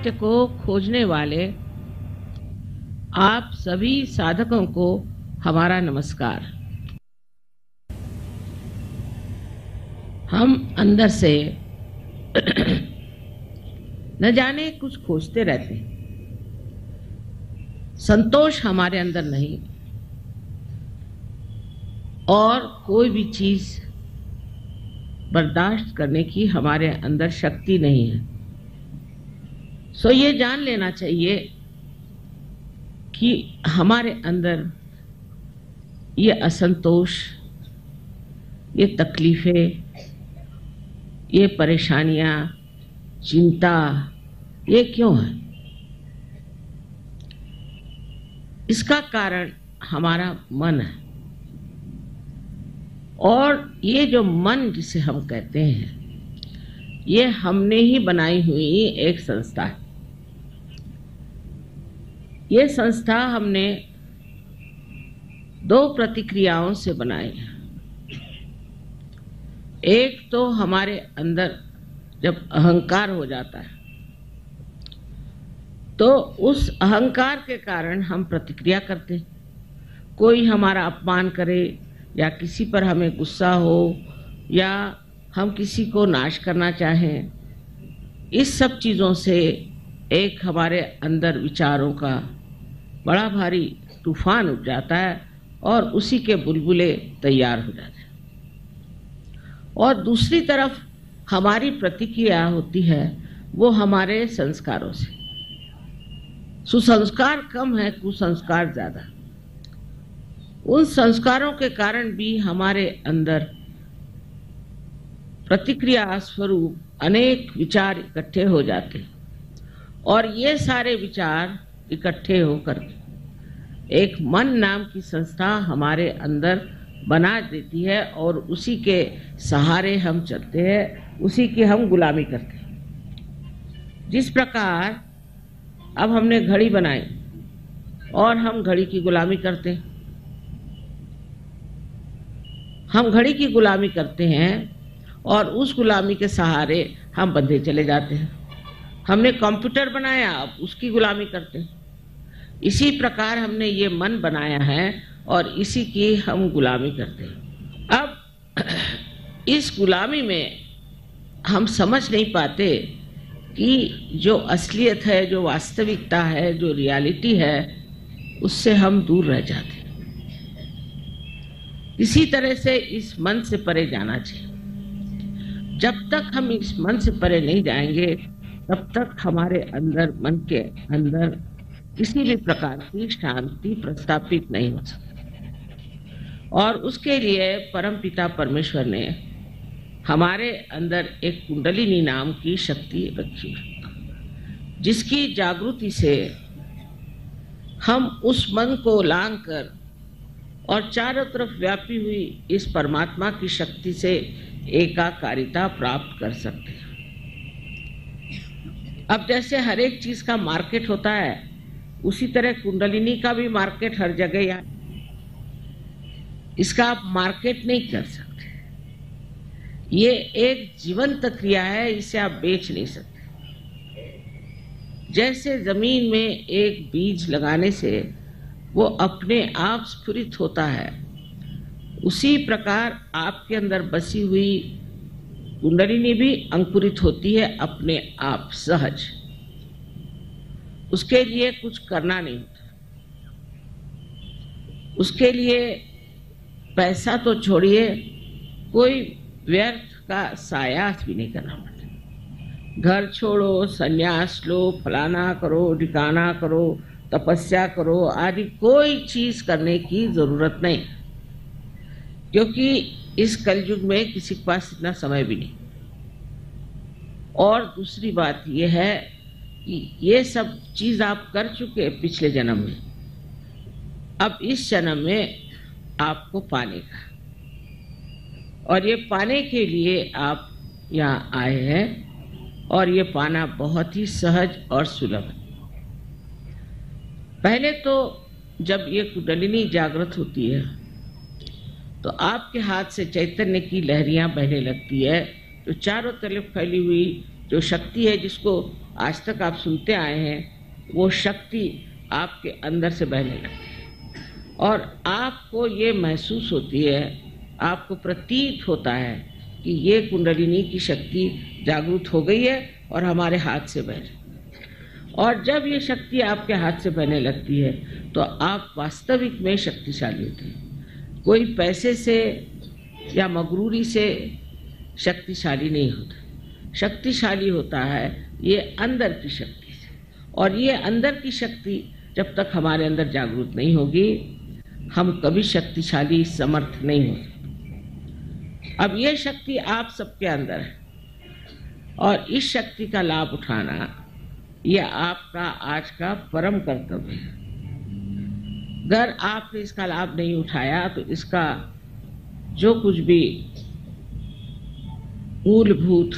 सत्य को खोजने वाले आप सभी साधकों को हमारा नमस्कार। हम अंदर से न जाने कुछ खोजते रहते हैं। संतोष हमारे अंदर नहीं और कोई भी चीज बर्दाश्त करने की हमारे अंदर शक्ति नहीं है। सो ये जान लेना चाहिए कि हमारे अंदर ये असंतोष, ये तकलीफें, ये परेशानियां, चिंता, ये क्यों है? इसका कारण हमारा मन है। और ये जो मन जिसे हम कहते हैं, ये हमने ही बनाई हुई एक संस्था है। ये संस्था हमने दो प्रतिक्रियाओं से बनाई है। एक तो हमारे अंदर जब अहंकार हो जाता है तो उस अहंकार के कारण हम प्रतिक्रिया करते हैं। कोई हमारा अपमान करे या किसी पर हमें गुस्सा हो या हम किसी को नाश करना चाहें, इस सब चीज़ों से एक हमारे अंदर विचारों का बड़ा भारी तूफान उठ जाता है और उसी के बुलबुले तैयार हो जाते हैं। और दूसरी तरफ हमारी प्रतिक्रिया होती है वो हमारे संस्कारों से। सुसंस्कार कम है, कुसंस्कार ज्यादा। उन संस्कारों के कारण भी हमारे अंदर प्रतिक्रिया स्वरूप अनेक विचार इकट्ठे हो जाते हैं और ये सारे विचार इकट्ठे होकर एक मन नाम की संस्था हमारे अंदर बना देती है और उसी के सहारे हम चलते हैं, उसी की हम गुलामी करते हैं। जिस प्रकार अब हमने घड़ी बनाई और हम घड़ी की गुलामी करते हैं। हम घड़ी की गुलामी करते हैं और उस गुलामी के सहारे हम बंधे चले जाते हैं। हमने कंप्यूटर बनाया, अब उसकी गुलामी करते हैं। इसी प्रकार हमने ये मन बनाया है और इसी की हम गुलामी करते हैं। अब इस गुलामी में हम समझ नहीं पाते कि जो असलियत है, जो वास्तविकता है, जो रियलिटी है, उससे हम दूर रह जाते हैं। इसी तरह से इस मन से परे जाना चाहिए। जब तक हम इस मन से परे नहीं जाएंगे तब तक हमारे अंदर, मन के अंदर किसी भी प्रकार की शांति प्रस्थापित नहीं हो सकती। और उसके लिए परमपिता परमेश्वर ने हमारे अंदर एक कुंडलिनी नाम की शक्ति रखी है, जिसकी जागृति से हम उस मन को लांग कर और चारों तरफ व्यापी हुई इस परमात्मा की शक्ति से एकाकारिता प्राप्त कर सकते हैं। अब जैसे हर एक चीज का मार्केट होता है, उसी तरह कुंडलिनी का भी मार्केट हर जगह है। इसका आप मार्केट नहीं कर सकते। ये एक जीवंत क्रिया है, इसे आप बेच नहीं सकते। जैसे जमीन में एक बीज लगाने से वो अपने आप स्फुरित होता है, उसी प्रकार आपके अंदर बसी हुई कुंडलिनी भी अंकुरित होती है अपने आप सहज। उसके लिए कुछ करना नहीं होता। उसके लिए पैसा तो छोड़िए, कोई व्यर्थ का सायास भी नहीं करना पड़ता। घर छोड़ो, संन्यास लो, फलाना करो, ठिकाना करो, तपस्या करो आदि कोई चीज करने की जरूरत नहीं, क्योंकि इस कलयुग में किसी के पास इतना समय भी नहीं। और दूसरी बात यह है कि ये सब चीज आप कर चुके पिछले जन्म में, अब इस जन्म में आपको पाने का, और ये पाने के लिए आप यहाँ आए हैं और ये पाना बहुत ही सहज और सुलभ है। पहले तो जब ये कुंडलिनी जागृत होती है तो आपके हाथ से चैतन्य की लहरियां बहने लगती है, तो चारों तरफ फैली हुई जो शक्ति है जिसको आज तक आप सुनते आए हैं, वो शक्ति आपके अंदर से बहने लगती है और आपको ये महसूस होती है, आपको प्रतीत होता है कि ये कुंडलिनी की शक्ति जागृत हो गई है और हमारे हाथ से बह रही। और जब ये शक्ति आपके हाथ से बहने लगती है तो आप वास्तविक में शक्तिशाली होते हैं। कोई पैसे से या मगरूरी से शक्तिशाली नहीं होता। शक्तिशाली होता है ये अंदर की शक्ति से, और ये अंदर की शक्ति जब तक हमारे अंदर जागृत नहीं होगी, हम कभी शक्तिशाली समर्थ नहीं हो सकते। अब ये शक्ति आप सबके अंदर है और इस शक्ति का लाभ उठाना ये आपका आज का परम कर्तव्य है। अगर आपने इसका लाभ नहीं उठाया तो इसका जो कुछ भी मूलभूत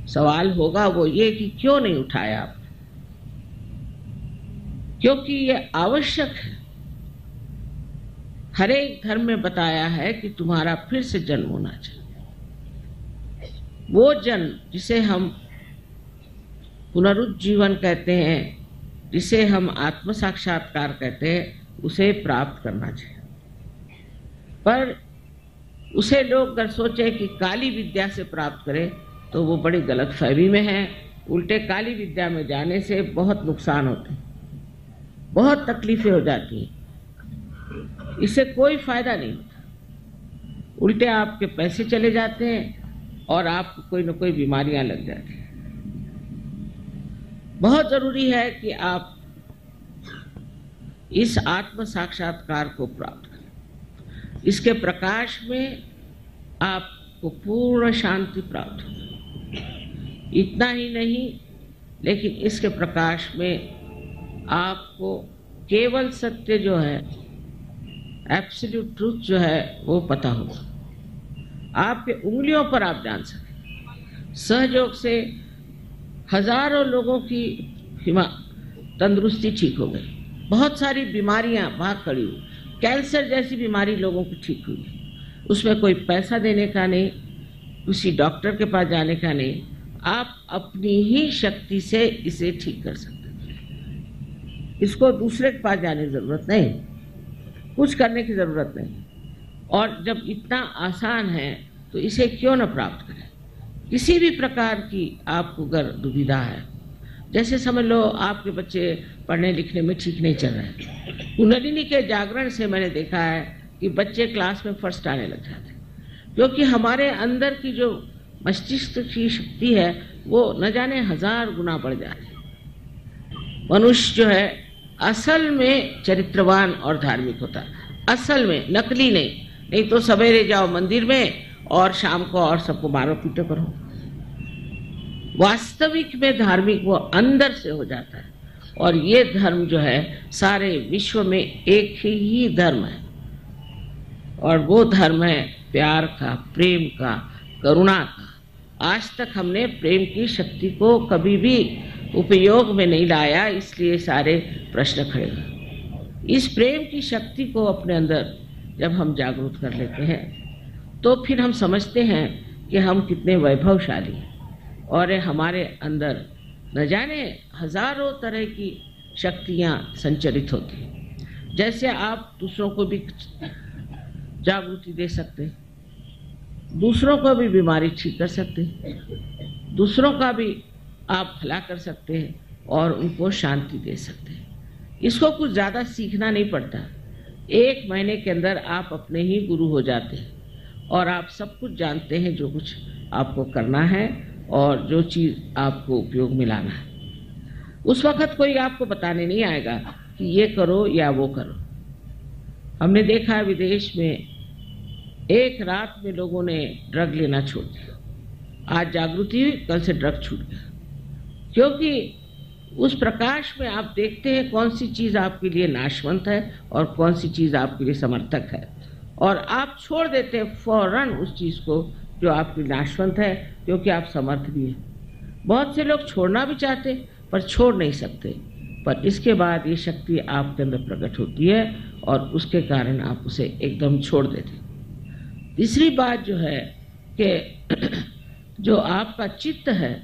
सवाल होगा वो ये कि क्यों नहीं उठाया आप, क्योंकि ये आवश्यक है। हर एक धर्म में बताया है कि तुम्हारा फिर से जन्म होना चाहिए। वो जन्म जिसे हम पुनरुज्जीवन कहते हैं, जिसे हम आत्म साक्षात्कार कहते हैं, उसे प्राप्त करना चाहिए। पर उसे लोग अगर सोचे कि काली विद्या से प्राप्त करें तो वो बड़ी गलतफहमी में है। उल्टे काली विद्या में जाने से बहुत नुकसान होते हैं, बहुत तकलीफें हो जाती हैं, इससे कोई फायदा नहीं होता। उल्टे आपके पैसे चले जाते हैं और आपको कोई न कोई बीमारियां लग जाती हैं। बहुत जरूरी है कि आप इस आत्म साक्षात्कार को प्राप्त करें। इसके प्रकाश में आपको पूर्ण शांति प्राप्त होगी। इतना ही नहीं, लेकिन इसके प्रकाश में आपको केवल सत्य जो है, एब्सोल्यूट ट्रूथ जो है, वो पता होगा। आपके उंगलियों पर आप जान सकें। सहयोग से हजारों लोगों की तंदुरुस्ती ठीक हो गई, बहुत सारी बीमारियां भाग खड़ी हुई, कैंसर जैसी बीमारी लोगों की ठीक हुई। उसमें कोई पैसा देने का नहीं, किसी डॉक्टर के पास जाने का नहीं, आप अपनी ही शक्ति से इसे ठीक कर सकते हैं। इसको दूसरे के पास जाने की जरूरत नहीं, कुछ करने की जरूरत नहीं। और जब इतना आसान है तो इसे क्यों न प्राप्त करें। किसी भी प्रकार की आपको अगर दुविधा है, जैसे समझ लो आपके बच्चे पढ़ने लिखने में ठीक नहीं चल रहे हैं, कुंडलिनी के जागरण से मैंने देखा है कि बच्चे क्लास में फर्स्ट आने लग जाते हैं, क्योंकि हमारे अंदर की जो मस्तिष्क की शक्ति है वो न जाने 1000 गुना बढ़ जाती है। मनुष्य जो है असल में चरित्रवान और धार्मिक होता है, असल में, नकली नहीं तो सवेरे जाओ मंदिर में और शाम को और सबको मारो पीटो करो। वास्तविक में धार्मिक वो अंदर से हो जाता है। और ये धर्म जो है सारे विश्व में एक ही धर्म है, और वो धर्म है प्यार का, प्रेम का, करुणा का। आज तक हमने प्रेम की शक्ति को कभी भी उपयोग में नहीं लाया, इसलिए सारे प्रश्न खड़े हुए। इस प्रेम की शक्ति को अपने अंदर जब हम जागरूक कर लेते हैं तो फिर हम समझते हैं कि हम कितने वैभवशाली हैं और हमारे अंदर न जाने हजारों तरह की शक्तियाँ संचरित होती हैं। जैसे आप दूसरों को भी जागृति दे सकते हैं, दूसरों को भी बीमारी ठीक कर सकते हैं, दूसरों का भी आप भला कर सकते हैं और उनको शांति दे सकते हैं। इसको कुछ ज़्यादा सीखना नहीं पड़ता। 1 महीने के अंदर आप अपने ही गुरु हो जाते हैं और आप सब कुछ जानते हैं जो कुछ आपको करना है और जो चीज़ आपको उपयोग में लाना है। उस वक़्त कोई आपको बताने नहीं आएगा कि ये करो या वो करो। हमने देखा है विदेश में 1 रात में लोगों ने ड्रग लेना छोड़ दिया। आज जागृति हुई, कल से ड्रग छूट गया, क्योंकि उस प्रकाश में आप देखते हैं कौन सी चीज़ आपके लिए नाशवंत है और कौन सी चीज़ आपके लिए समर्थक है, और आप छोड़ देते हैं फौरन उस चीज़ को जो आपकी नाशवंत है, क्योंकि आप समर्थ भी हैं। बहुत से लोग छोड़ना भी चाहते पर छोड़ नहीं सकते, पर इसके बाद ये शक्ति आपके अंदर प्रकट होती है और उसके कारण आप उसे एकदम छोड़ देते। तीसरी बात जो है कि जो आपका चित्त है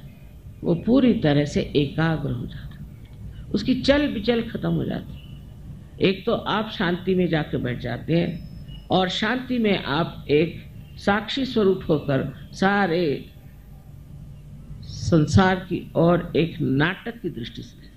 वो पूरी तरह से एकाग्र हो जाता है, उसकी चल बिचल खत्म हो जाती है। एक तो आप शांति में जाके बैठ जाते हैं और शांति में आप एक साक्षी स्वरूप होकर सारे संसार की और एक नाटक की दृष्टि से,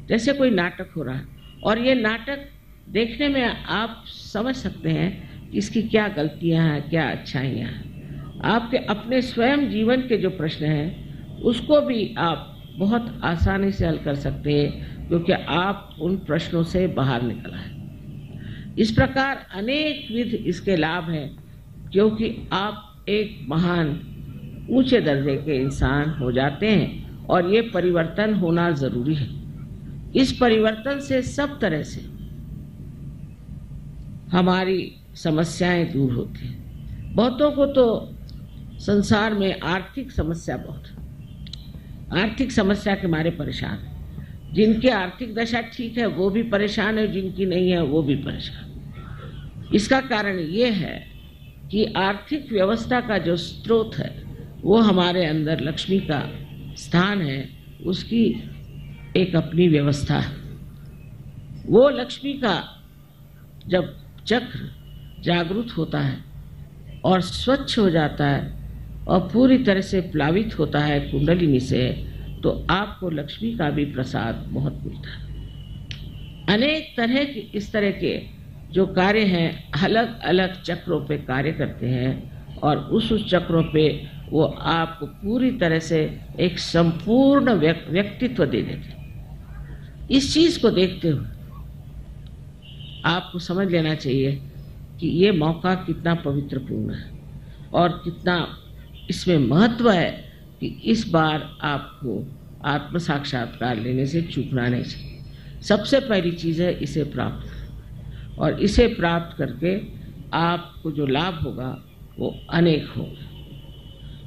जैसे कोई नाटक हो रहा है और ये नाटक देखने में आप समझ सकते हैं कि इसकी क्या गलतियां हैं, क्या अच्छाइयां हैं। आपके अपने स्वयं जीवन के जो प्रश्न हैं उसको भी आप बहुत आसानी से हल कर सकते हैं, क्योंकि आप उन प्रश्नों से बाहर निकल आए। इस प्रकार अनेक विध इसके लाभ हैं, क्योंकि आप एक महान ऊंचे दर्जे के इंसान हो जाते हैं और ये परिवर्तन होना जरूरी है। इस परिवर्तन से सब तरह से हमारी समस्याएं दूर होती हैं। बहुतों को तो संसार में आर्थिक समस्या बहुत है, आर्थिक समस्या के मारे परेशान है। जिनकी आर्थिक दशा ठीक है वो भी परेशान है, जिनकी नहीं है वो भी परेशान। इसका कारण ये है कि आर्थिक व्यवस्था का जो स्रोत है वो हमारे अंदर लक्ष्मी का स्थान है, उसकी एक अपनी व्यवस्था है। वो लक्ष्मी का जब चक्र जागृत होता है और स्वच्छ हो जाता है और पूरी तरह से प्लावित होता है कुंडलिनी से, तो आपको लक्ष्मी का भी प्रसाद बहुत मिलता है। अनेक तरह के इस तरह के जो कार्य हैं अलग अलग चक्रों पे कार्य करते हैं और उस चक्रों पे वो आपको पूरी तरह से एक संपूर्ण व्यक्तित्व दे देते हैं। इस चीज को देखते हुए आपको समझ लेना चाहिए कि ये मौका कितना पवित्रपूर्ण है और कितना इसमें महत्व है कि इस बार आपको आत्म साक्षात्कार लेने से चूकना नहीं चाहिए। सबसे पहली चीज़ है इसे प्राप्त करें, और इसे प्राप्त करके आपको जो लाभ होगा वो अनेक होगा।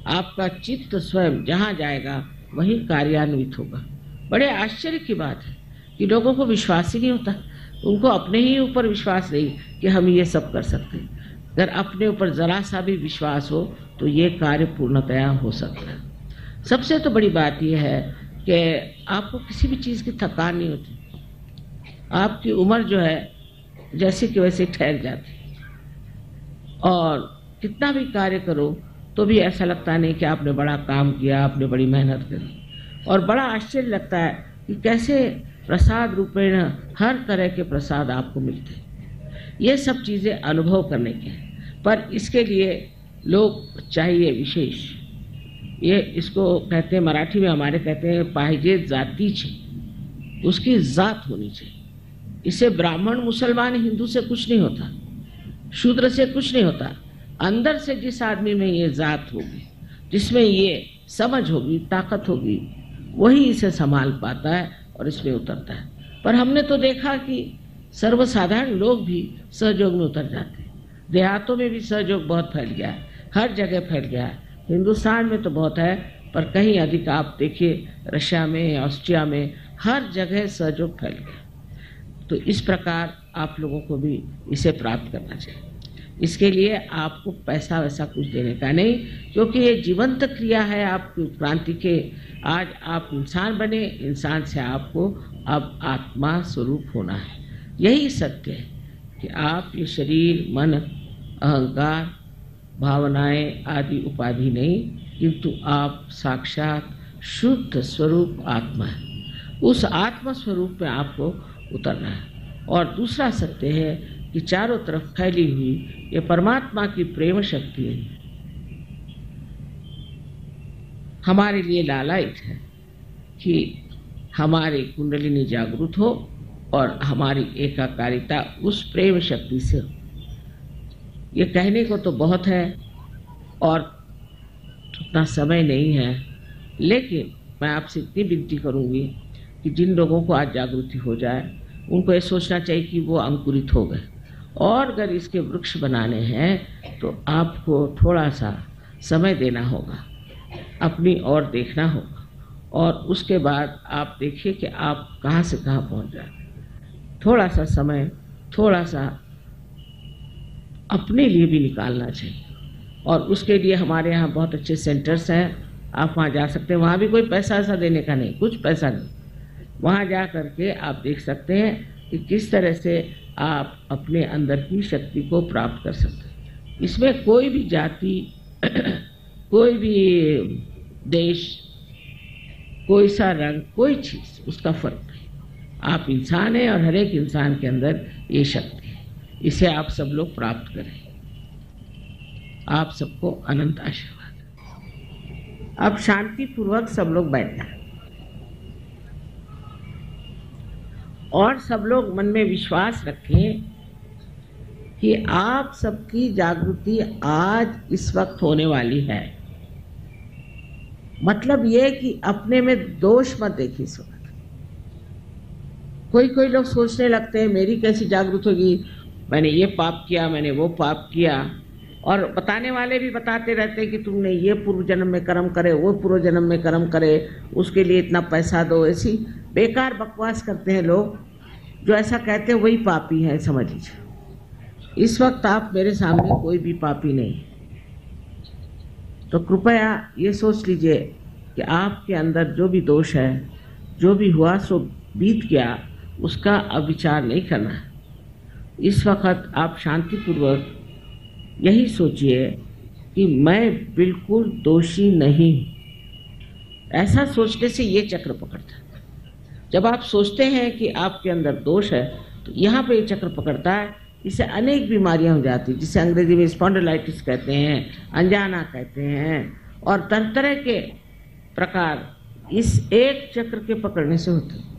आपका चित्त स्वयं जहाँ जाएगा वहीं कार्यान्वित होगा। बड़े आश्चर्य की बात है कि लोगों को विश्वास ही नहीं होता, उनको अपने ही ऊपर विश्वास नहीं कि हम ये सब कर सकते हैं। अगर अपने ऊपर जरा सा भी विश्वास हो तो ये कार्य पूर्णतया हो सकता है। सबसे तो बड़ी बात यह है कि आपको किसी भी चीज़ की थकान नहीं होती, आपकी उम्र जो है जैसे कि वैसे ठहर जाती, और कितना भी कार्य करो तो भी ऐसा लगता नहीं कि आपने बड़ा काम किया, आपने बड़ी मेहनत करी। और बड़ा आश्चर्य लगता है कि कैसे प्रसाद रूपेण हर तरह के प्रसाद आपको मिलते हैं। ये सब चीज़ें अनुभव करने के हैं, पर इसके लिए लोग चाहिए विशेष। ये इसको कहते हैं, मराठी में हमारे कहते हैं पाहिजे जातीचे, उसकी जात होनी चाहिए। इससे ब्राह्मण मुसलमान हिंदू से कुछ नहीं होता, शूद्र से कुछ नहीं होता। अंदर से जिस आदमी में ये जात होगी, जिसमें ये समझ होगी, ताकत होगी, वही इसे संभाल पाता है और इसमें उतरता है। पर हमने तो देखा कि सर्वसाधारण लोग भी सहयोग में उतर जाते हैं। देहातों में भी सहयोग बहुत फैल गया है, हर जगह फैल गया है। हिंदुस्तान में तो बहुत है, पर कहीं अधिक आप देखिए रशिया में, ऑस्ट्रिया में, हर जगह सहयोग फैल गया। तो इस प्रकार आप लोगों को भी इसे प्राप्त करना चाहिए। इसके लिए आपको पैसा वैसा कुछ देने का नहीं, क्योंकि ये जीवंत क्रिया है आपकी उत्क्रांति के। आज आप इंसान बने, इंसान से आपको अब आत्मा स्वरूप होना है। यही सत्य है कि आप ये शरीर, मन, अहंकार, भावनाएं आदि उपाधि नहीं, किंतु आप साक्षात शुद्ध स्वरूप आत्मा है। उस आत्मा स्वरूप में आपको उतरना है। और दूसरा सत्य है कि चारों तरफ फैली हुई ये परमात्मा की प्रेम शक्ति है, हमारे लिए लालायित है कि हमारी कुंडलिनी जागृत हो और हमारी एकाकारिता उस प्रेम शक्ति से हो। ये कहने को तो बहुत है और उतना समय नहीं है, लेकिन मैं आपसे इतनी विनती करूंगी कि जिन लोगों को आज जागृति हो जाए उनको ये सोचना चाहिए कि वो अंकुरित हो गए, और अगर इसके वृक्ष बनाने हैं तो आपको थोड़ा सा समय देना होगा, अपनी ओर देखना होगा, और उसके बाद आप देखिए कि आप कहाँ से कहाँ पहुँच जाए। थोड़ा सा समय, थोड़ा सा अपने लिए भी निकालना चाहिए। और उसके लिए हमारे यहाँ बहुत अच्छे सेंटर्स हैं, आप वहाँ जा सकते हैं। वहाँ भी कोई पैसा ऐसा देने का नहीं, कुछ पैसा नहीं। वहाँ जा करके आप देख सकते हैं कि किस तरह से आप अपने अंदर की शक्ति को प्राप्त कर सकते हैं। इसमें कोई भी जाति कोई भी देश, कोई सा रंग, कोई चीज़, उसका फर्क नहीं। आप इंसान हैं और हर एक इंसान के अंदर ये शक्ति है। इसे आप सब लोग प्राप्त करें। आप सबको अनंत आशीर्वाद। अब शांति पूर्वक सब लोग बैठ जाएं और सब लोग मन में विश्वास रखें कि आप सबकी जागृति आज इस वक्त होने वाली है। मतलब ये कि अपने में दोष मत देखिए इस वक्त। कोई लोग सोचने लगते हैं मेरी कैसी जागृत होगी, मैंने ये पाप किया, मैंने वो पाप किया, और बताने वाले भी बताते रहते हैं कि तुमने ये पूर्व जन्म में कर्म करे, वो पूर्व जन्म में कर्म करे, उसके लिए इतना पैसा दो। ऐसी बेकार बकवास करते हैं लोग। जो ऐसा कहते हैं वही पापी है, समझ लीजिए। इस वक्त आप मेरे सामने कोई भी पापी नहीं, तो कृपया ये सोच लीजिए कि आपके अंदर जो भी दोष है, जो भी हुआ सो बीत गया, उसका अब विचार नहीं करना है। इस वक्त आप शांतिपूर्वक यही सोचिए कि मैं बिल्कुल दोषी नहीं। ऐसा सोचने से ये चक्र पकड़ता है। जब आप सोचते हैं कि आपके अंदर दोष है तो यहाँ पे ये चक्र पकड़ता है। इससे अनेक बीमारियां हो जाती हैं, जिसे अंग्रेजी में स्पॉन्डिलाइटिस कहते हैं, अनजाना कहते हैं, और तरह तरह के प्रकार इस एक चक्र के पकड़ने से होते हैं।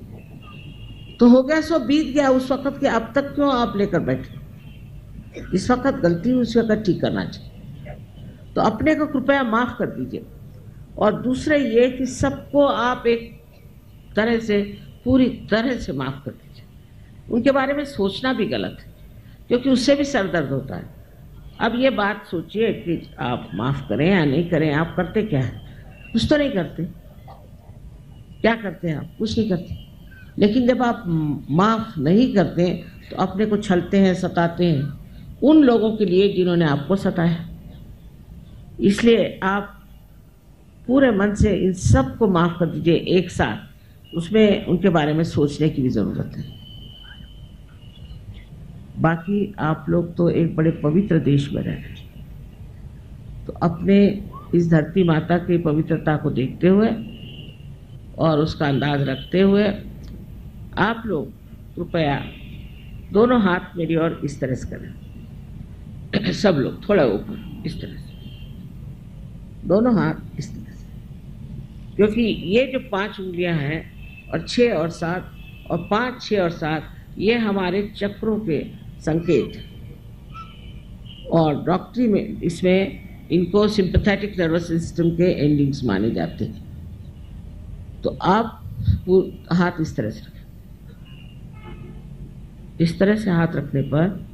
तो हो गया सो बीत गया उस वक्त के, अब तक क्यों आप लेकर बैठे? इस वक्त गलती उस वक्त ठीक करना चाहिए। तो अपने को कृपया माफ कर दीजिए। और दूसरे ये कि सबको आप एक तरह से, पूरी तरह से माफ कर दीजिए। उनके बारे में सोचना भी गलत है, क्योंकि उससे भी सर दर्द होता है। अब ये बात सोचिए कि आप माफ करें या नहीं करें। आप करते क्या है? कुछ तो नहीं करते। क्या करते हैं आप? कुछ नहीं करते। लेकिन जब आप माफ नहीं करते तो अपने को छलते हैं, सताते हैं उन लोगों के लिए जिन्होंने आपको सताया। इसलिए आप पूरे मन से इन सब को माफ कर दीजिए एक साथ। उसमें उनके बारे में सोचने की भी जरूरत है। बाकी आप लोग तो एक बड़े पवित्र देश में रह रहे हैं, तो अपने इस धरती माता की पवित्रता को देखते हुए और उसका अंदाज रखते हुए आप लोग कृपया दोनों हाथ मेरी ओर इस तरह से करें। सब लोग थोड़ा ऊपर इस तरह से, दोनों हाथ इस तरह से, क्योंकि ये जो 5 उंगलियां हैं और 6 और 7 और 5, 6 और 7 ये हमारे चक्रों के संकेत। और डॉक्टरी में इसमें इनको सिंपैथेटिक नर्वस सिस्टम के एंडिंग्स माने जाते हैं। तो आप हाथ इस तरह से रखें। इस तरह से हाथ रखने पर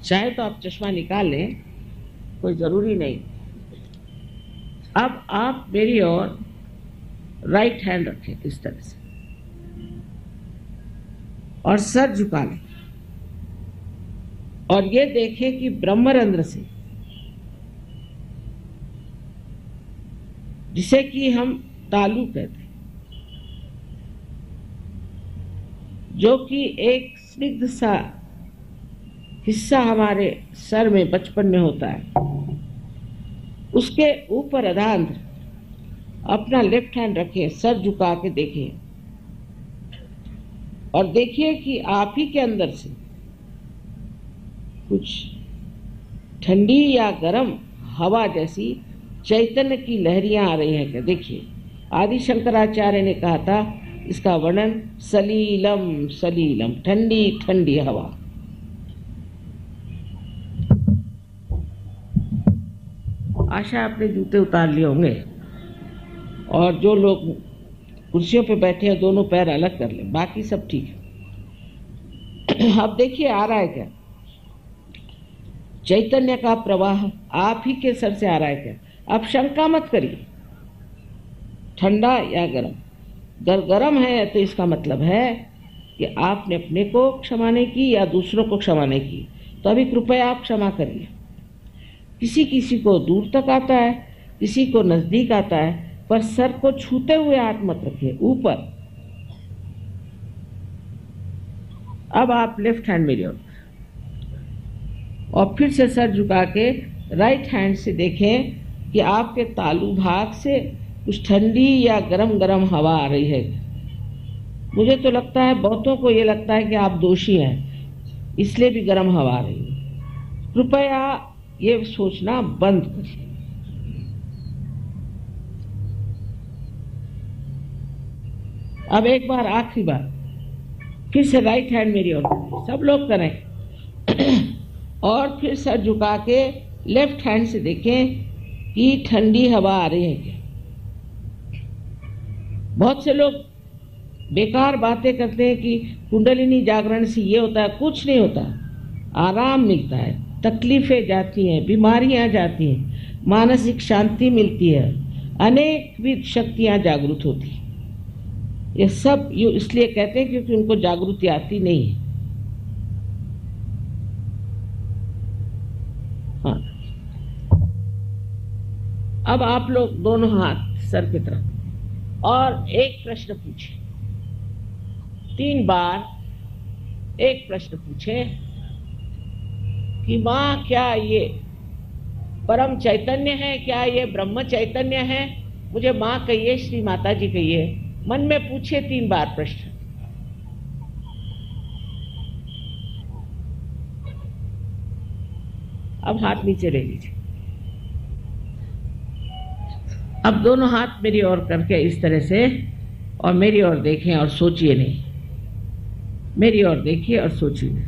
चाहे तो आप चश्मा निकाल लें, कोई जरूरी नहीं। अब आप मेरी ओर राइट हैंड रखें इस तरह से और सर झुका लें और ये देखें कि ब्रह्मरंध्र से, जिसे कि हम तालू कहते हैं, जो कि एक स्निग्ध सा हिस्सा हमारे सर में बचपन में होता है, उसके ऊपर अधांध्र अपना लेफ्ट हैंड रखें, सर झुका के देखें और देखिए कि आप ही के अंदर से कुछ ठंडी या गर्म हवा जैसी चैतन्य की लहरियां आ रही हैं क्या? देखिए, आदि शंकराचार्य ने कहा था इसका वर्णन सलीलम सलीलम, ठंडी ठंडी हवा। आशा आपने जूते उतार लिए होंगे और जो लोग कुर्सियों पे बैठे हैं दोनों पैर अलग कर लें, बाकी सब ठीक है। अब देखिए आ रहा है क्या? चैतन्य का प्रवाह आप ही के सर से आ रहा है क्या? आप शंका मत करिए, ठंडा या गर्म। अगर गर्म है तो इसका मतलब है कि आपने अपने को क्षमा नहीं की या दूसरों को क्षमा नहीं की, तो अभी कृपया आप क्षमा करिए। किसी किसी को दूर तक आता है, किसी को नजदीक आता है, पर सर को छूते हुए हाथ मत रखिए, ऊपर। अब आप लेफ्ट हैंड मेरी ओर और फिर से सर झुका के राइट हैंड से देखें कि आपके तालू भाग से कुछ ठंडी या गरम गरम हवा आ रही है। मुझे तो लगता है, बहुतों को ये लगता है कि आप दोषी हैं, इसलिए भी गरम हवा आ रही है। कृपया ये सोचना बंद करिए। अब एक बार, आखिरी बार, फिर से राइट हैंड मेरी ओर, सब लोग करें और फिर सर झुका के लेफ्ट हैंड से देखें कि ठंडी हवा आ रही है क्या। बहुत से लोग बेकार बातें करते हैं कि कुंडलिनी जागरण से ये होता है, कुछ नहीं होता। आराम मिलता है, तकलीफें जाती हैं, बीमारियां जाती हैं, मानसिक शांति मिलती है, अनेक विध शक्तियां जागृत होती हैं। ये सब इसलिए कहते हैं क्योंकि उनको जागृति आती नहीं है। हाँ, अब आप लोग दोनों हाथ सर की तरफ और एक प्रश्न पूछे, 3 बार एक प्रश्न पूछे कि माँ क्या ये परम चैतन्य है, क्या ये ब्रह्म चैतन्य है? मुझे माँ कहिए, श्री माता जी कहिए। मन में पूछे 3 बार प्रश्न। अब हाथ नीचे ले लीजिए। अब दोनों हाथ मेरी ओर करके इस तरह से, और मेरी ओर देखें और सोचिए नहीं, मेरी ओर देखिए और सोचिए।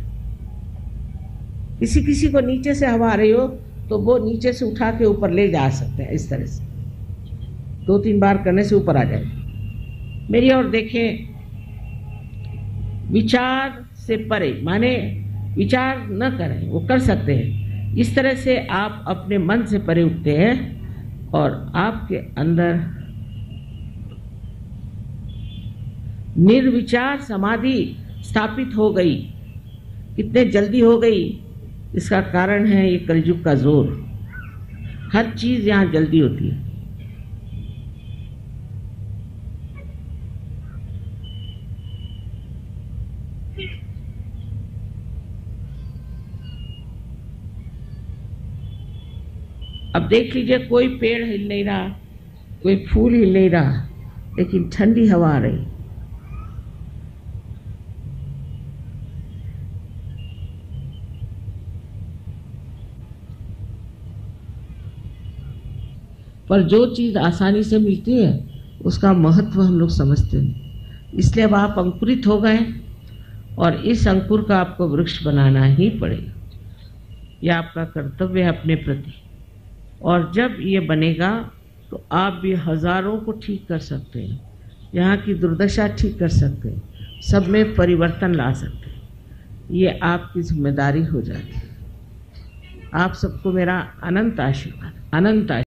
किसी किसी को नीचे से हवा आ रही हो तो वो नीचे से उठा के ऊपर ले जा सकते हैं, इस तरह से 2-3 बार करने से ऊपर आ जाएगा। मेरी ओर देखें, विचार से परे, माने विचार न करें, वो कर सकते हैं। इस तरह से आप अपने मन से परे उठते हैं और आपके अंदर निर्विचार समाधि स्थापित हो गई। कितने जल्दी हो गई, इसका कारण है ये कलयुग का जोर। हर चीज यहाँ जल्दी होती है। अब देख लीजिए, कोई पेड़ हिल नहीं रहा, कोई फूल हिल नहीं रहा, लेकिन ठंडी हवा आ रही। पर जो चीज आसानी से मिलती है उसका महत्व हम लोग समझते नहीं। इसलिए अब आप अंकुरित हो गए और इस अंकुर का आपको वृक्ष बनाना ही पड़ेगा। यह आपका कर्तव्य है अपने प्रति। और जब ये बनेगा तो आप भी हजारों को ठीक कर सकते हैं, यहाँ की दुर्दशा ठीक कर सकते हैं, सब में परिवर्तन ला सकते हैं। ये आपकी जिम्मेदारी हो जाती है। आप सबको मेरा अनंत आशीर्वाद, अनंत आशीर्वाद।